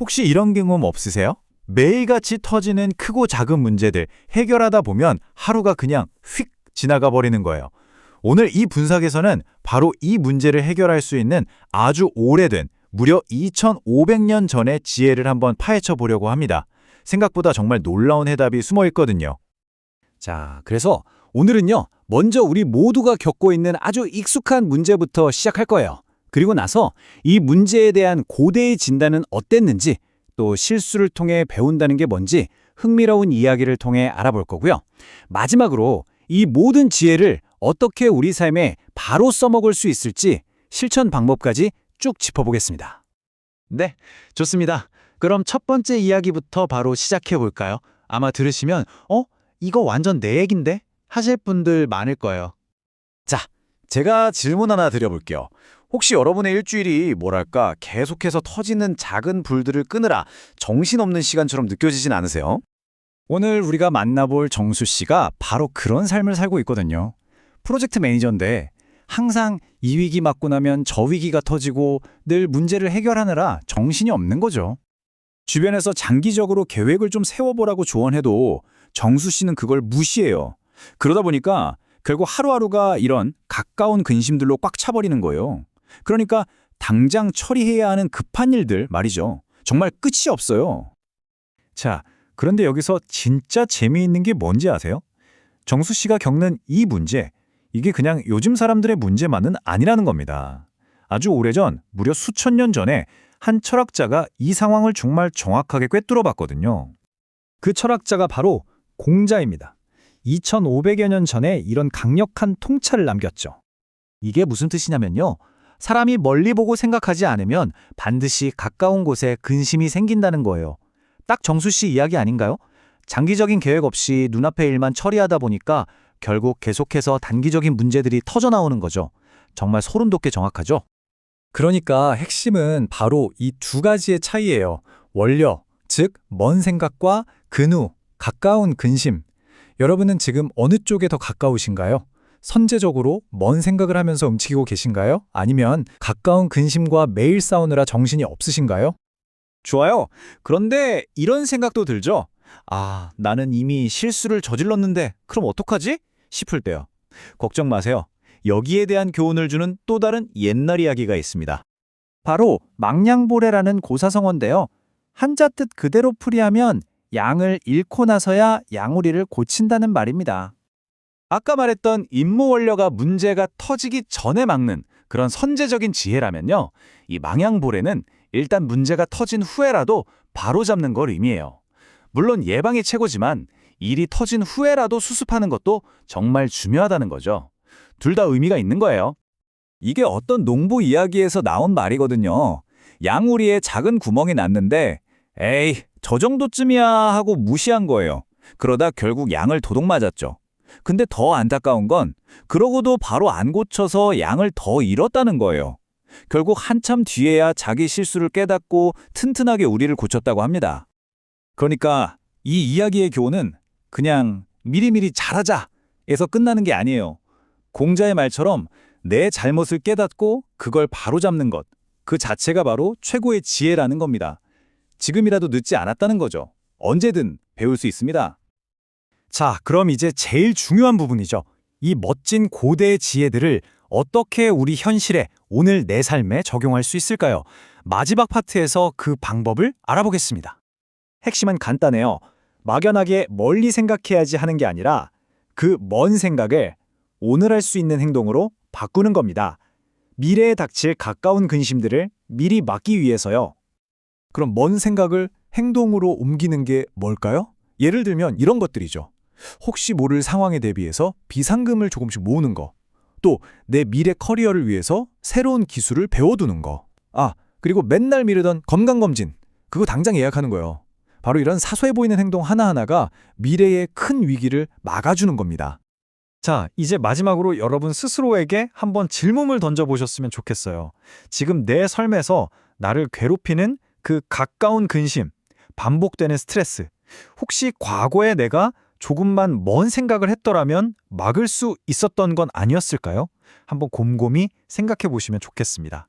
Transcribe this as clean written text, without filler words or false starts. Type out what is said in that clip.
혹시 이런 경험 없으세요? 매일같이 터지는 크고 작은 문제들 해결하다 보면 하루가 그냥 휙 지나가 버리는 거예요. 오늘 이 분석에서는 바로 이 문제를 해결할 수 있는 아주 오래된 무려 2500년 전의 지혜를 한번 파헤쳐 보려고 합니다. 생각보다 정말 놀라운 해답이 숨어 있거든요. 자, 그래서 오늘은요, 먼저 우리 모두가 겪고 있는 아주 익숙한 문제부터 시작할 거예요. 그리고 나서 이 문제에 대한 고대의 진단은 어땠는지, 또 실수를 통해 배운다는 게 뭔지 흥미로운 이야기를 통해 알아볼 거고요. 마지막으로 이 모든 지혜를 어떻게 우리 삶에 바로 써먹을 수 있을지 실천 방법까지 쭉 짚어보겠습니다. 네, 좋습니다. 그럼 첫 번째 이야기부터 바로 시작해 볼까요? 아마 들으시면 이거 완전 내 얘긴데? 하실 분들 많을 거예요. 자, 제가 질문 하나 드려볼게요. 혹시 여러분의 일주일이 뭐랄까 계속해서 터지는 작은 불들을 끄느라 정신없는 시간처럼 느껴지진 않으세요? 오늘 우리가 만나볼 정수 씨가 바로 그런 삶을 살고 있거든요. 프로젝트 매니저인데 항상 이 위기 맞고 나면 저 위기가 터지고 늘 문제를 해결하느라 정신이 없는 거죠. 주변에서 장기적으로 계획을 좀 세워보라고 조언해도 정수 씨는 그걸 무시해요. 그러다 보니까 결국 하루하루가 이런 가까운 근심들로 꽉 차버리는 거예요. 그러니까 당장 처리해야 하는 급한 일들 말이죠. 정말 끝이 없어요. 자, 그런데 여기서 진짜 재미있는 게 뭔지 아세요? 정수 씨가 겪는 이 문제, 이게 그냥 요즘 사람들의 문제만은 아니라는 겁니다. 아주 오래전, 무려 수천 년 전에 한 철학자가 이 상황을 정말 정확하게 꿰뚫어 봤거든요. 그 철학자가 바로 공자입니다. 2500여 년 전에 이런 강력한 통찰을 남겼죠. 이게 무슨 뜻이냐면요. 사람이 멀리 보고 생각하지 않으면 반드시 가까운 곳에 근심이 생긴다는 거예요. 딱 정수 씨 이야기 아닌가요? 장기적인 계획 없이 눈앞의 일만 처리하다 보니까 결국 계속해서 단기적인 문제들이 터져나오는 거죠. 정말 소름 돋게 정확하죠? 그러니까 핵심은 바로 이 두 가지의 차이예요. 원려, 즉 먼 생각과 근우, 가까운 근심. 여러분은 지금 어느 쪽에 더 가까우신가요? 선제적으로 먼 생각을 하면서 움직이고 계신가요? 아니면 가까운 근심과 매일 싸우느라 정신이 없으신가요? 좋아요. 그런데 이런 생각도 들죠? 아, 나는 이미 실수를 저질렀는데 그럼 어떡하지? 싶을 때요. 걱정 마세요. 여기에 대한 교훈을 주는 또 다른 옛날 이야기가 있습니다. 바로 망냥보레라는 고사성어인데요. 한자 뜻 그대로 풀이하면 양을 잃고 나서야 양우리를 고친다는 말입니다. 아까 말했던 임무원료가 문제가 터지기 전에 막는 그런 선제적인 지혜라면요. 이 망양보레는 일단 문제가 터진 후에라도 바로잡는 걸 의미해요. 물론 예방이 최고지만 일이 터진 후에라도 수습하는 것도 정말 중요하다는 거죠. 둘 다 의미가 있는 거예요. 이게 어떤 농부 이야기에서 나온 말이거든요. 양우리에 작은 구멍이 났는데 에이, 저 정도쯤이야 하고 무시한 거예요. 그러다 결국 양을 도둑 맞았죠. 근데 더 안타까운 건 그러고도 바로 안 고쳐서 양을 더 잃었다는 거예요. 결국 한참 뒤에야 자기 실수를 깨닫고 튼튼하게 우리를 고쳤다고 합니다. 그러니까 이 이야기의 교훈은 그냥 미리미리 잘하자에서 끝나는 게 아니에요. 공자의 말처럼 내 잘못을 깨닫고 그걸 바로잡는 것, 그 자체가 바로 최고의 지혜라는 겁니다. 지금이라도 늦지 않았다는 거죠. 언제든 배울 수 있습니다. 자, 그럼 이제 제일 중요한 부분이죠. 이 멋진 고대의 지혜들을 어떻게 우리 현실에, 오늘 내 삶에 적용할 수 있을까요? 마지막 파트에서 그 방법을 알아보겠습니다. 핵심은 간단해요. 막연하게 멀리 생각해야지 하는 게 아니라 그 먼 생각을 오늘 할 수 있는 행동으로 바꾸는 겁니다. 미래에 닥칠 가까운 근심들을 미리 막기 위해서요. 그럼 먼 생각을 행동으로 옮기는 게 뭘까요? 예를 들면 이런 것들이죠. 혹시 모를 상황에 대비해서 비상금을 조금씩 모으는 거. 또 내 미래 커리어를 위해서 새로운 기술을 배워두는 거. 아, 그리고 맨날 미루던 건강검진. 그거 당장 예약하는 거예요. 바로 이런 사소해 보이는 행동 하나하나가 미래의 큰 위기를 막아주는 겁니다. 자, 이제 마지막으로 여러분 스스로에게 한번 질문을 던져보셨으면 좋겠어요. 지금 내 삶에서 나를 괴롭히는 그 가까운 근심, 반복되는 스트레스, 혹시 과거에 내가 조금만 먼 생각을 했더라면 막을 수 있었던 건 아니었을까요? 한번 곰곰이 생각해 보시면 좋겠습니다.